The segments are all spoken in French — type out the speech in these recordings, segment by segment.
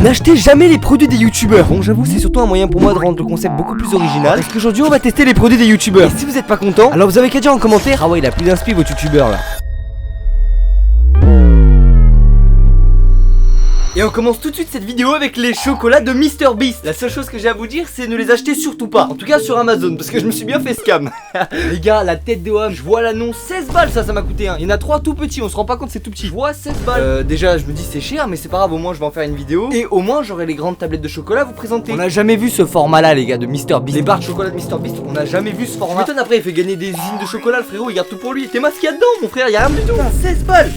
N'achetez jamais les produits des youtubeurs. Bon, j'avoue, c'est surtout un moyen pour moi de rendre le concept beaucoup plus original. Parce qu'aujourd'hui, on va tester les produits des youtubeurs. Et si vous êtes pas content, alors vous avez qu'à dire en commentaire. Ah ouais, il a plus d'inspi votre youtubeur là. Et on commence tout de suite cette vidéo avec les chocolats de MrBeast. La seule chose que j'ai à vous dire, c'est ne les acheter surtout pas. En tout cas sur Amazon, parce que je me suis bien fait scam. Les gars, la tête de homme, je vois l'annonce, 16 balles ça m'a coûté hein. Il y en a 3 tout petits, on se rend pas compte c'est tout petit. Je vois 16 balles. Déjà je me dis c'est cher, mais c'est pas grave, au moins je vais en faire une vidéo. Et au moins j'aurai les grandes tablettes de chocolat à vous présenter. On a jamais vu ce format là les gars de MrBeast. Les barres de chocolat de MrBeast, on a jamais vu ce format. M'étonne après il fait gagner des usines de chocolat, le frérot il garde tout pour lui. T'es masqué dedans mon frère, y a rien du tout. Putain, 16 balles.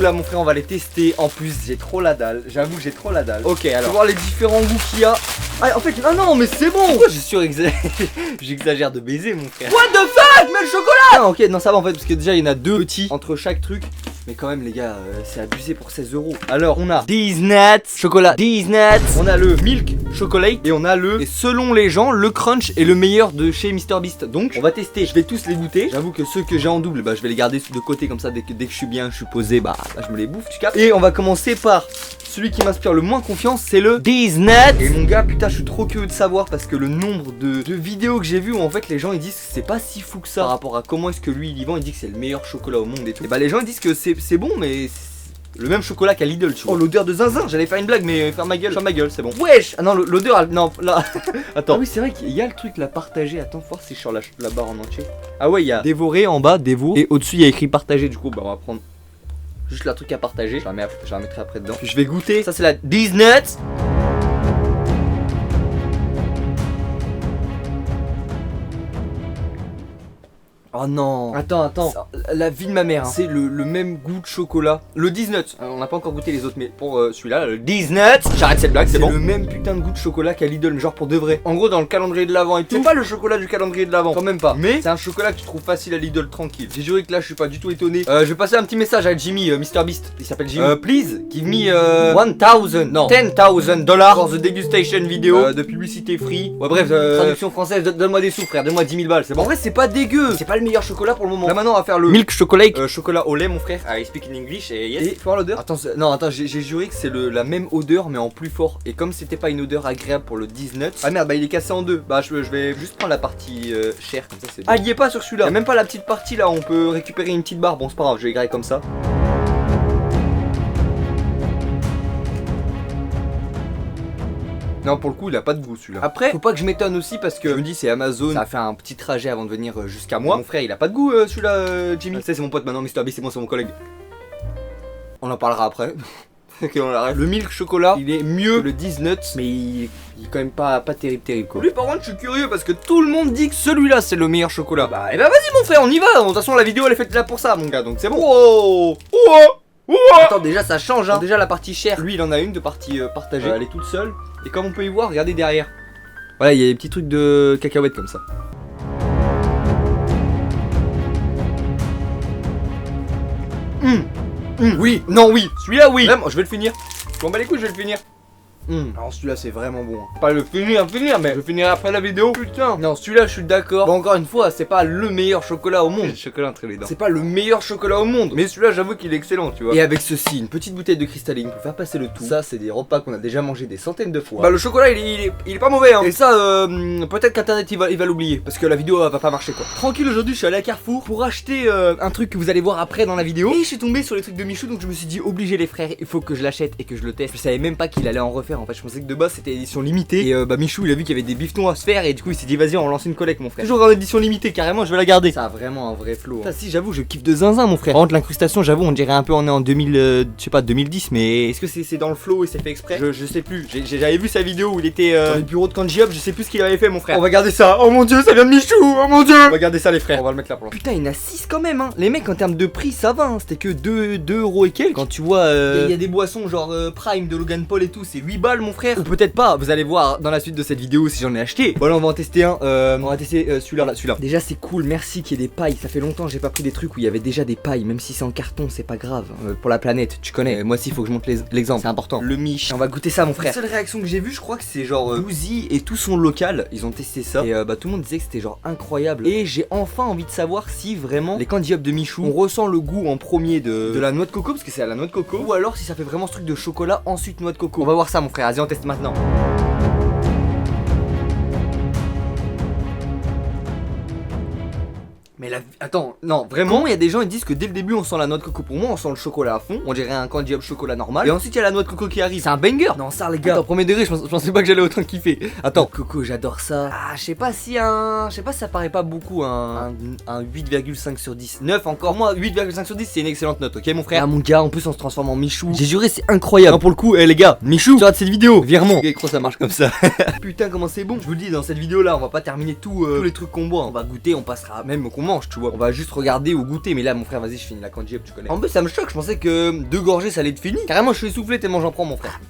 Là mon frère on va les tester. En plus j'ai trop la dalle. J'avoue que j'ai trop la dalle. Ok alors on va voir les différents goûts qu'il y a. Ah en fait non mais c'est bon. Pourquoi j'exagère de baiser mon frère. What the fuck. Mais le chocolat. Ah ok non ça va en fait. Parce que déjà il y en a deux petits entre chaque truc. Mais quand même les gars c'est abusé pour 16 €. Alors on a Disnut chocolat Disnut. On a le Milk Chocolate. Et on a le, et selon les gens, le Crunch est le meilleur de chez MrBeast. Donc on va tester. Je vais tous les goûter. J'avoue que ceux que j'ai en double, bah je vais les garder de côté comme ça. Dès que je suis bien, je suis posé, bah je me les bouffe, tu captes. Et on va commencer par celui qui m'inspire le moins confiance, c'est le Disnut. Et mon gars, putain, je suis trop curieux de savoir parce que le nombre de vidéos que j'ai vu où en fait les gens ils disent que c'est pas si fou que ça par rapport à comment est-ce que lui il y vend. Il dit que c'est le meilleur chocolat au monde et tout. Et bah les gens ils disent que c'est bon, mais le même chocolat qu'à Lidl, tu vois. Oh l'odeur de zinzin, j'allais faire une blague mais faire ma gueule, c'est bon. Wesh. Ah non l'odeur, non là. Attends. Ah oui c'est vrai qu'il y a le truc là partagé. Attends faut voir si je sors la barre en entier. Ah ouais il y a dévoré en bas, dévo. Et au-dessus il y a écrit partagé. Du coup bah on va prendre juste le truc à partager. Je la mettrai après dedans. Puis je vais goûter. Ça c'est la Disnut. Oh non. Attends. La vie de ma mère hein. C'est le même goût de chocolat. Le Disnut. On n'a pas encore goûté les autres, mais pour celui-là, le Disnut. J'arrête cette blague, c'est bon. C'est le même putain de goût de chocolat qu'à Lidl, genre pour de vrai. En gros, dans le calendrier de l'avant et tout. C'est pas le chocolat du calendrier de l'avant, quand même pas. Mais c'est un chocolat que tu trouves facile à Lidl, tranquille. J'ai juré que là, je suis pas du tout étonné. Je vais passer un petit message à Jimmy, MrBeast. Il s'appelle Jimmy. Please, give me 10,000 dollars for the degustation video de publicité free. Ouais, bref, traduction française, donne-moi des sous, frère. Donne-moi 10 000 balles, c'est bon. En vrai, c'est pas dégueu. C'est pas le meilleur chocolat pour le moment. Là maintenant on va faire le Milk Chocolate chocolat au lait mon frère. I speak in English et yes. Et faut voir l'odeur. Attends j'ai juré que c'est la même odeur mais en plus fort. Et comme c'était pas une odeur agréable pour le Disnut. Ah merde bah il est cassé en deux. Bah je vais juste prendre la partie chère comme ça c'est bien. Ah il y est pas sur celui-là. Y'a même pas la petite partie là où on peut récupérer une petite barre. Bon c'est pas grave je vais grailler comme ça. Non pour le coup il a pas de goût celui-là. Après faut pas que je m'étonne aussi parce que je me dis c'est Amazon. Ça a fait un petit trajet avant de venir jusqu'à moi. Mon frère il a pas de goût celui-là Jimmy. Tu sais c'est mon pote maintenant MrBeast c'est bon c'est mon collègue. On en parlera après. Ok on l'arrête. Le Milk Chocolat il est mieux que le Disnut. Mais il est quand même pas terrible quoi. Lui par contre je suis curieux parce que tout le monde dit que celui-là c'est le meilleur chocolat. Bah et bah vas-y mon frère on y va. De toute façon la vidéo elle est faite là pour ça mon gars donc c'est bon. Oh. Attends déjà ça change hein. Déjà la partie chère. Lui il en a une de partie partagée. Elle est toute seule. Et comme on peut y voir, regardez derrière. Voilà, il y a des petits trucs de cacahuètes comme ça. Oui, non, oui. Celui-là, oui. Vraiment, je vais le finir. Je m'en bats les couilles, je vais le finir. Alors celui-là c'est vraiment bon hein. Pas le finir mais je finirai après la vidéo. Putain. Non celui-là je suis d'accord. Bon encore une fois c'est pas le meilleur chocolat au monde. Le chocolat entre les dents. C'est pas le meilleur chocolat au monde. Mais celui-là j'avoue qu'il est excellent tu vois. Et avec ceci une petite bouteille de cristalline pour faire passer le tout. Ça c'est des repas qu'on a déjà mangé des centaines de fois. Bah le chocolat il est pas mauvais hein. Et ça peut-être qu'internet il va l'oublier. Parce que la vidéo va pas marcher quoi. Tranquille aujourd'hui je suis allé à Carrefour pour acheter un truc que vous allez voir après dans la vidéo. Et je suis tombé sur les trucs de Michou. Donc je me suis dit obligé les frères. Il faut que je l'achète et que je le teste. Je savais même pas qu'il allait en refaire. En fait je pensais que de base c'était édition limitée. Et bah Michou il a vu qu'il y avait des bifetons à se faire. Et du coup il s'est dit vas-y on lance une collecte mon frère. Toujours en édition limitée carrément je vais la garder. Ça a vraiment un vrai flow hein. Si j'avoue je kiffe de zinzin mon frère. Par contre l'incrustation j'avoue on dirait un peu on est en 2000 je sais pas 2010. Mais est-ce que c'est dans le flow et c'est fait exprès? Je sais plus. J'avais vu sa vidéo où il était dans le bureau de Kanji Hub. Je sais plus ce qu'il avait fait mon frère. On va garder ça. Oh mon dieu ça vient de Michou. Oh mon dieu. On va garder ça les frères. On va le mettre là pour l'instant. Putain il y en a 6 quand même hein. Les mecs en termes de prix ça va hein. C'était que 2 € et quelques. Quand tu vois il y a des boissons genre Prime de Logan Paul et tout. C'est 8 balles mon frère. Ou peut-être pas. Vous allez voir dans la suite de cette vidéo si j'en ai acheté. Voilà on va en tester un. On va tester celui-là. Déjà c'est cool. Merci qu'il y ait des pailles. Ça fait longtemps que j'ai pas pris des trucs où il y avait déjà des pailles. Même si c'est en carton c'est pas grave. Pour la planète tu connais. Moi aussi faut que je montre l'exemple. C'est important. Le Mich. On va goûter ça mon frère. La seule réaction que j'ai vue je crois que c'est genre Boozy et tout son local. Ils ont testé ça. Et bah tout le monde disait que c'était genre incroyable. Et j'ai enfin envie de savoir si vraiment les Candy Hub de Michou on ressent le goût en premier de la noix de coco. Parce que c'est à la noix de coco. Ou alors si ça fait vraiment ce truc de chocolat ensuite noix de coco. On va voir ça mon frère. frère, vas-y on teste maintenant. Mais la... Attends, non, vraiment, il y a des gens, ils disent que dès le début, on sent la noix de coco. Pour moi, on sent le chocolat à fond. On dirait un candy up chocolat normal. Et ensuite, il y a la noix de coco qui arrive. C'est un banger. Non, ça, les gars. Attends, premier degré, je pensais pas que j'allais autant kiffer. Attends, coco, j'adore ça. Ah, je sais pas si ça paraît pas beaucoup, un 8,5 sur 10. 9 encore. Moi, 8,5 sur 10, c'est une excellente note, ok, mon frère. Ah, mon gars, en plus, on se transforme en Michou. J'ai juré, c'est incroyable. Non, pour le coup, les gars, Michou, tu regardes cette vidéo. Virement. Les gars, ça marche comme ça. Putain, comment c'est bon. Je vous le dis, dans cette vidéo là, on va pas terminer tous les trucs qu'on boit. On va goûter, on passera même qu'on mange, tu vois. On va juste regarder ou goûter, mais là mon frère, vas-y, je finis la candy up, tu connais. En plus ça me choque, je pensais que 2 gorgées ça allait être fini. Carrément je suis essoufflé tellement j'en prends, mon frère.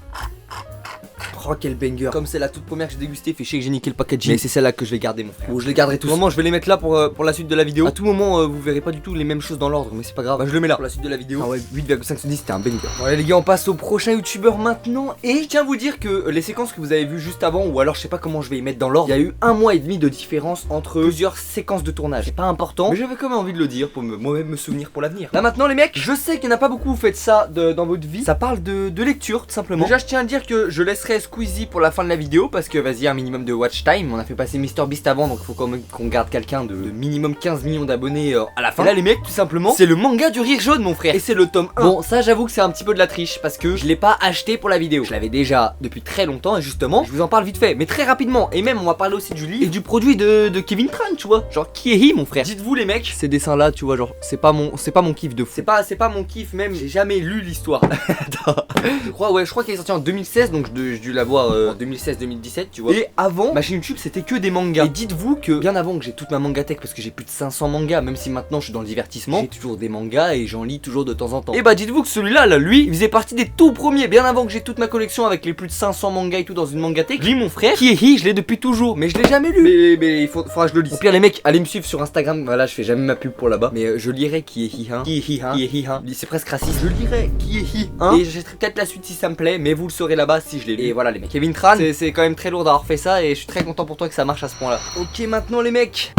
Oh quel banger. Comme c'est la toute première que j'ai dégustée, fait chier que j'ai niqué le packaging. Mais c'est celle-là que je vais garder, mon frère. Ou je les garderai tous. Au moment je vais les mettre là pour la suite de la vidéo. À tout moment vous verrez pas du tout les mêmes choses dans l'ordre, mais c'est pas grave. Bah, je le mets là pour la suite de la vidéo. Ah ouais, 8,5 sur 10, c'était un banger. Bon allez les gars, on passe au prochain youtubeur maintenant. Et je tiens à vous dire que les séquences que vous avez vues juste avant, ou alors je sais pas comment je vais y mettre dans l'ordre, il y a eu 1 mois et demi de différence entre plusieurs séquences de tournage. C'est pas important, mais j'avais quand même envie de le dire pour moi-même me souvenir pour l'avenir. Là maintenant les mecs, je sais qu'il y en a pas beaucoup, vous faites ça dans votre vie. Ça parle de lecture tout simplement. Déjà je tiens à dire que je laisserai Squeezie pour la fin de la vidéo parce que vas-y, un minimum de watch time. On a fait passer MrBeast avant, donc il faut quand même qu'on garde quelqu'un de minimum 15 millions d'abonnés à la fin. Et là les mecs, tout simplement, c'est le manga du rire jaune, mon frère. Et c'est le tome 1. Bon, ça j'avoue que c'est un petit peu de la triche parce que je l'ai pas acheté pour la vidéo. Je l'avais déjà depuis très longtemps et justement, je vous en parle vite fait, mais très rapidement. Et même on va parler aussi du livre et du produit de Kevin Tran, tu vois. Genre Kiehi, mon frère. Dites-vous les mecs, ces dessins là, tu vois, genre c'est pas mon kiff de fou. C'est pas mon kiff même, j'ai jamais lu l'histoire. Attends. Je crois qu'il est sorti en 2016, donc j'ai dû l'avoir en 2016-2017, tu vois. Et avant, ma chaîne YouTube c'était que des mangas. Et dites-vous que bien avant que j'ai toute ma mangatech, parce que j'ai plus de 500 mangas, même si maintenant je suis dans le divertissement, j'ai toujours des mangas et j'en lis toujours de temps en temps. Et bah dites-vous que celui-là, lui, il faisait partie des tout premiers, bien avant que j'ai toute ma collection avec les plus de 500 mangas et tout dans une mangatech. Lui, mon frère, Kiehi, je l'ai depuis toujours, mais je l'ai jamais lu. Mais il faudra que je le lise. Au pire les mecs, allez me suivre sur Instagram. Voilà, je fais jamais ma pub pour là-bas, mais je lirai Kiehi, hein. Kiehi, hein. C'est presque raciste. Je lirai Kiehi, hein. Et j'achèterai peut-être la suite si ça me plaît, mais vous le saurez là-bas si je l'ai lu. Et voilà les mecs. Kevin Tran, c'est quand même très lourd d'avoir fait ça et je suis très content pour toi que ça marche à ce point là. Ok, maintenant les mecs,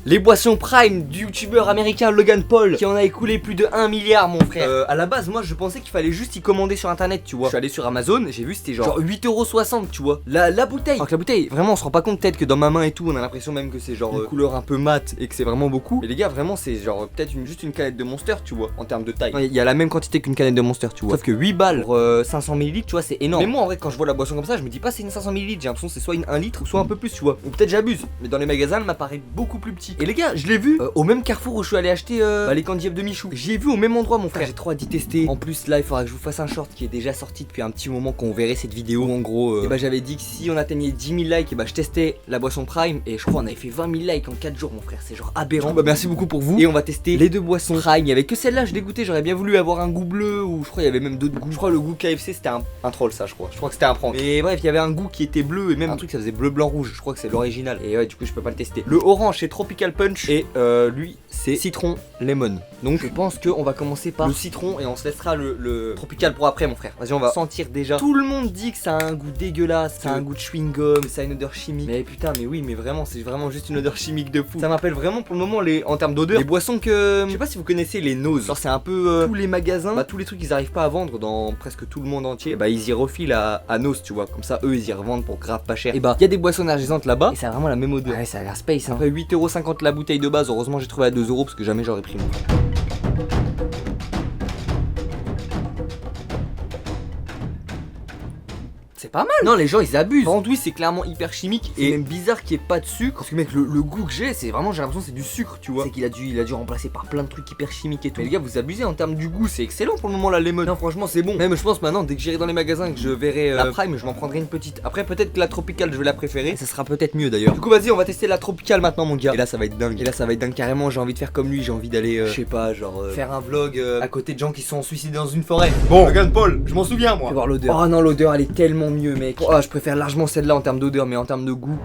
les boissons Prime du youtubeur américain Logan Paul qui en a écoulé plus de 1 milliard, mon frère. À la base moi je pensais qu'il fallait juste y commander sur internet, tu vois. Je suis allé sur Amazon, j'ai vu c'était genre 8,60€, tu vois, la bouteille. Alors que la bouteille, vraiment on se rend pas compte, peut-être que dans ma main et tout on a l'impression même que c'est genre une couleur un peu mate et que c'est vraiment beaucoup. Mais les gars vraiment c'est genre peut-être juste une canette de Monster, tu vois, en termes de taille. Il y a la même quantité qu'une canette de Monster, tu vois. Sauf que 8 balles pour 500 ml, tu vois, c'est énorme. Mais moi en vrai quand je vois la boisson comme ça, je me dis pas c'est une 500 ml, j'ai l'impression c'est soit une 1 litre ou soit un peu plus, tu vois. Ou peut-être j'abuse, mais dans les magasins elle m'apparaît beaucoup plus petit. Et les gars, je l'ai vu au même carrefour où je suis allé acheter les candy up de Michou. J'ai vu au même endroit, mon frère. J'ai trop hâte d'y tester. En plus là il faudra que je vous fasse un short qui est déjà sorti depuis un petit moment, qu'on verrait cette vidéo. En gros et bah j'avais dit que si on atteignait 10 000 likes, et bah je testais la boisson Prime. Et je crois on avait fait 20 000 likes en 4 jours, mon frère. C'est genre aberrant. Bah merci beaucoup pour vous. Et on va tester les deux boissons Prime. Il y avait que celle-là, je l'ai goûté. J'aurais bien voulu avoir un goût bleu, ou je crois il y avait même d'autres goûts. Je crois le goût KFC c'était un troll, ça je crois. Je crois que c'était un prank. Et bref, il y avait un goût qui était bleu et même un truc ça faisait bleu blanc rouge. Je crois que c'est l'original. Et ouais, du coup je peux pas le tester. Le orange c'est Tropical Punch et lui c'est citron lemon. Donc je pense qu'on va commencer par le citron et on se laissera le tropical pour après, mon frère. Vas-y, on va sentir déjà. Tout le monde dit que ça a un goût dégueulasse, ça a un goût de chewing gum, ça a une odeur chimique. Mais putain, mais oui, mais vraiment, c'est vraiment juste une odeur chimique de fou. Ça m'appelle vraiment pour le moment en termes d'odeur les boissons que je sais pas si vous connaissez, les Nose. Genre c'est un peu tous les magasins, tous les trucs qu'ils arrivent pas à vendre dans presque tout le monde entier. Et bah ils y refilent à Nose, tu vois. Comme ça eux ils y revendent pour grave pas cher. Et bah il y a des boissons énergisantes là-bas et ça a vraiment la même odeur. Ouais, ça a l'air space. Après 8,50€ la bouteille de base. Heureusement j'ai trouvé à 2€ parce que jamais j'aurais pris mon. C'est pas mal. Non, les gens ils abusent. Vendouille c'est clairement hyper chimique et même bizarre qu'il n'y ait pas de sucre. Parce que mec, le goût que j'ai, c'est vraiment, j'ai l'impression que c'est du sucre, tu vois. C'est qu'il a dû remplacer par plein de trucs hyper chimiques et tout. Mais les gars, vous abusez en termes du goût, c'est excellent pour le moment la lemon. Non, franchement, c'est bon. Même je pense maintenant, dès que j'irai dans les magasins et que je verrai la Prime, je m'en prendrai une petite. Après, peut-être que la tropicale, je vais la préférer. Et ça sera peut-être mieux d'ailleurs. Du coup, vas-y, on va tester la tropicale maintenant, mon gars. Et là, ça va être dingue. Et là, ça va être dingue carrément. J'ai envie de faire comme lui. J'ai envie d'aller, je sais pas, genre faire un vlog à côté de gens qui sont suicidés dans une forêt. Bon, Logan Paul, je m'en souviens moi. Voir l'odeur. Oh non, l'odeur, elle est tellement mieux, mec. Oh, je préfère largement celle-là en termes d'odeur, mais en termes de goût.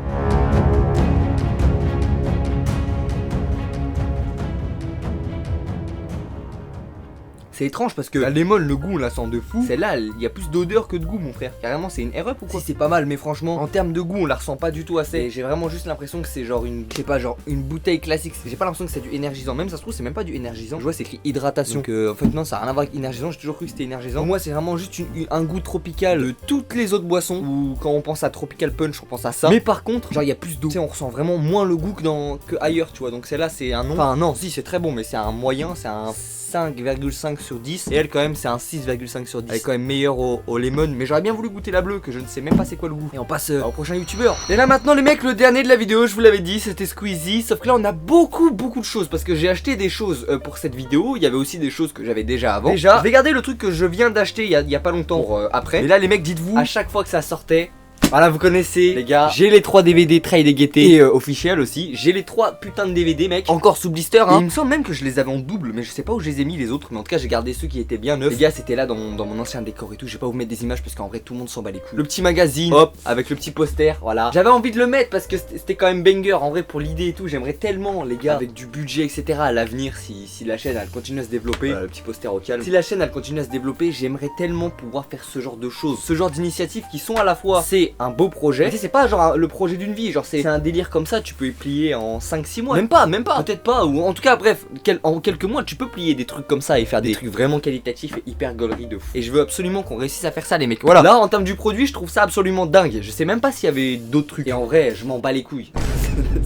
C'est étrange parce que la lemon, le goût on la sent de fou. Celle-là, il y a plus d'odeur que de goût, mon frère. Carrément, c'est une air up ou quoi? Si, c'est pas mal, mais franchement, en termes de goût, on la ressent pas du tout assez. Et j'ai vraiment juste l'impression que c'est genre une, je sais pas, genre une bouteille classique. J'ai pas l'impression que c'est du énergisant. Même ça se trouve, c'est même pas du énergisant. Je vois, c'est écrit hydratation. Donc en fait, non, ça a rien à voir avec énergisant. J'ai toujours cru que c'était énergisant. Pour moi, c'est vraiment juste un goût tropical de toutes les autres boissons. Ou quand on pense à tropical punch, on pense à ça. Mais par contre, genre, il y a plus d'eau. Tu sais, on ressent vraiment moins le goût que ailleurs, tu vois. Donc celle-là, c'est un non. Enfin, non, si, c'est très bon, mais c'est un moyen, c'est un 5,5 sur 10. Et elle, quand même, c'est un 6,5 sur 10. Elle est quand même meilleure au lemon. Mais j'aurais bien voulu goûter la bleue, que je ne sais même pas c'est quoi le goût. Et on passe au prochain youtubeur. Et là, maintenant, les mecs, le dernier de la vidéo, je vous l'avais dit, c'était Squeezie. Sauf que là, on a beaucoup de choses. Parce que j'ai acheté des choses pour cette vidéo. Il y avait aussi des choses que j'avais déjà avant. Déjà, je vais garder le truc que je viens d'acheter il y a pas longtemps pour après. Et là, les mecs, dites-vous, à chaque fois que ça sortait. Voilà, vous connaissez les gars, j'ai les 3 DVD Trail et Gaieté et officiel aussi. J'ai les 3 putains de DVD mec, encore sous blister hein. Et il me semble même que je les avais en double, mais je sais pas où je les ai mis les autres. Mais en tout cas j'ai gardé ceux qui étaient bien neufs. Les gars c'était là dans mon ancien décor et tout. Je vais pas vous mettre des images parce qu'en vrai tout le monde s'en bat les couilles. Le petit magazine, hop, avec le petit poster, voilà. J'avais envie de le mettre parce que c'était quand même banger en vrai pour l'idée et tout. J'aimerais tellement les gars, avec du budget etc à l'avenir si la chaîne elle continue à se développer. Voilà, le petit poster au calme. Si la chaîne elle continue à se développer, j'aimerais tellement pouvoir faire ce genre de choses. Ce genre d'initiatives qui sont à la fois, c'est un beau projet. C'est pas genre le projet d'une vie, genre c'est un délire comme ça, tu peux y plier en 5-6 mois. Même pas, peut-être pas, ou en tout cas bref, en quelques mois tu peux plier des trucs comme ça et faire des trucs vraiment qualitatifs et hyper gaulerie de fou. Et je veux absolument qu'on réussisse à faire ça les mecs. Voilà, là en termes du produit je trouve ça absolument dingue. Je sais même pas s'il y avait d'autres trucs. Et en vrai je m'en bats les couilles.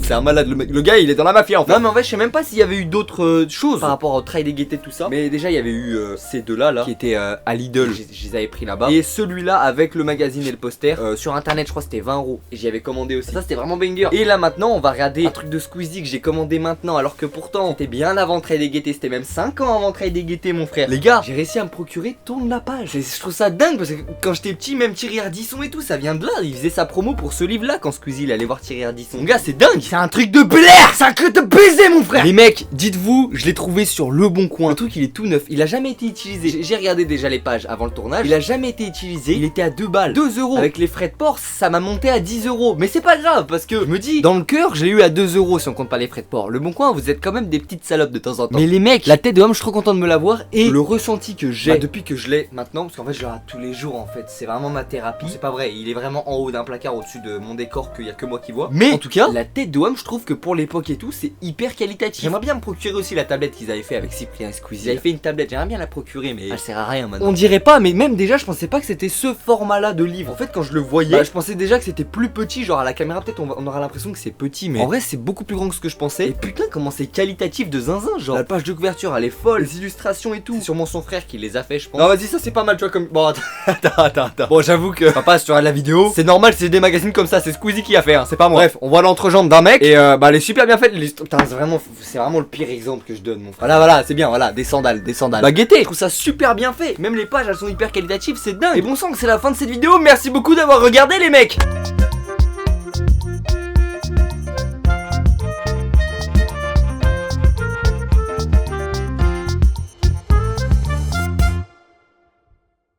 C'est un malade le mec, le gars il est dans la mafia en fait. Non mais en vrai je sais même pas s'il y avait eu d'autres choses par rapport au Trail et Gaieté tout ça. Mais déjà il y avait eu ces deux là qui étaient à Lidl, je les avais pris là-bas. Et celui-là avec le magazine et le poster sur internet je crois c'était 20 € et j'y avais commandé aussi. Ça c'était vraiment banger. Et là maintenant on va regarder un truc de Squeezie que j'ai commandé maintenant alors que pourtant c'était bien avant Trail et Gaieté, c'était même 5 ans avant Trail et Gaieté mon frère. Les gars j'ai réussi à me procurer Tourne la page. Et je trouve ça dingue parce que quand j'étais petit même Thierry Ardisson et tout ça vient de là. Il faisait sa promo pour ce livre là quand Squeezie il allait voir Thierry Ardisson. Mon gars c'est dingue, c'est un truc de blaire, c'est un truc de baiser mon frère. Les mecs dites-vous je l'ai trouvé sur Le Bon Coin. Le truc il est tout neuf, il a jamais été utilisé. J'ai regardé déjà les pages avant le tournage, il a jamais été utilisé. Il était à 2 balles, 2 € avec les frais de port ça m'a monté à 10 €. Mais c'est pas grave parce que je me dis dans le cœur j'ai eu à 2 € si on compte pas les frais de port. Le Bon Coin vous êtes quand même des petites salopes de temps en temps. Mais les mecs la tête de homme je suis trop content de me l'avoir. Et le ressenti que j'ai depuis que je l'ai maintenant, parce qu'en fait je le regarde tous les jours en fait, c'est vraiment ma thérapie. C'est pas vrai, il est vraiment en haut d'un placard au-dessus de mon décor qu'il y a que moi qui vois. Mais en tout cas la tête de homme je trouve que pour l'époque et tout c'est hyper qualitatif. J'aimerais bien me procurer aussi la tablette qu'ils avaient fait avec Cyprien et Squeezie. Ils avaient fait une tablette, j'aimerais bien la procurer mais elle sert à rien maintenant. On dirait pas mais même déjà je pensais pas que c'était ce format là de livre. En fait quand je le voyais je pensais déjà que c'était plus petit, genre à la caméra peut-être on aura l'impression que c'est petit mais en vrai c'est beaucoup plus grand que ce que je pensais. Et putain comment c'est qualitatif de zinzin, genre la page de couverture elle est folle, les illustrations et tout. C'est sûrement son frère qui les a fait je pense. Non vas-y ça c'est pas mal tu vois comme... Bon attends. Bon j'avoue que papa si tu regardes la vidéo c'est normal c'est des magazines comme ça, c'est Squeezie qui a fait hein, c'est pas moi. Bref on voit l'entrejambe d'un mec et bah elle est super bien faite. Putain c'est vraiment le pire exemple que je donne mon frère. Voilà c'est bien, voilà des sandales. Bah Gaieté je trouve ça super bien fait. Même les pages elles sont hyper qualitatives, c'est dingue. Et bon sang c'est la fin de cette vidéo, merci beaucoup d'avoir regardé les mecs.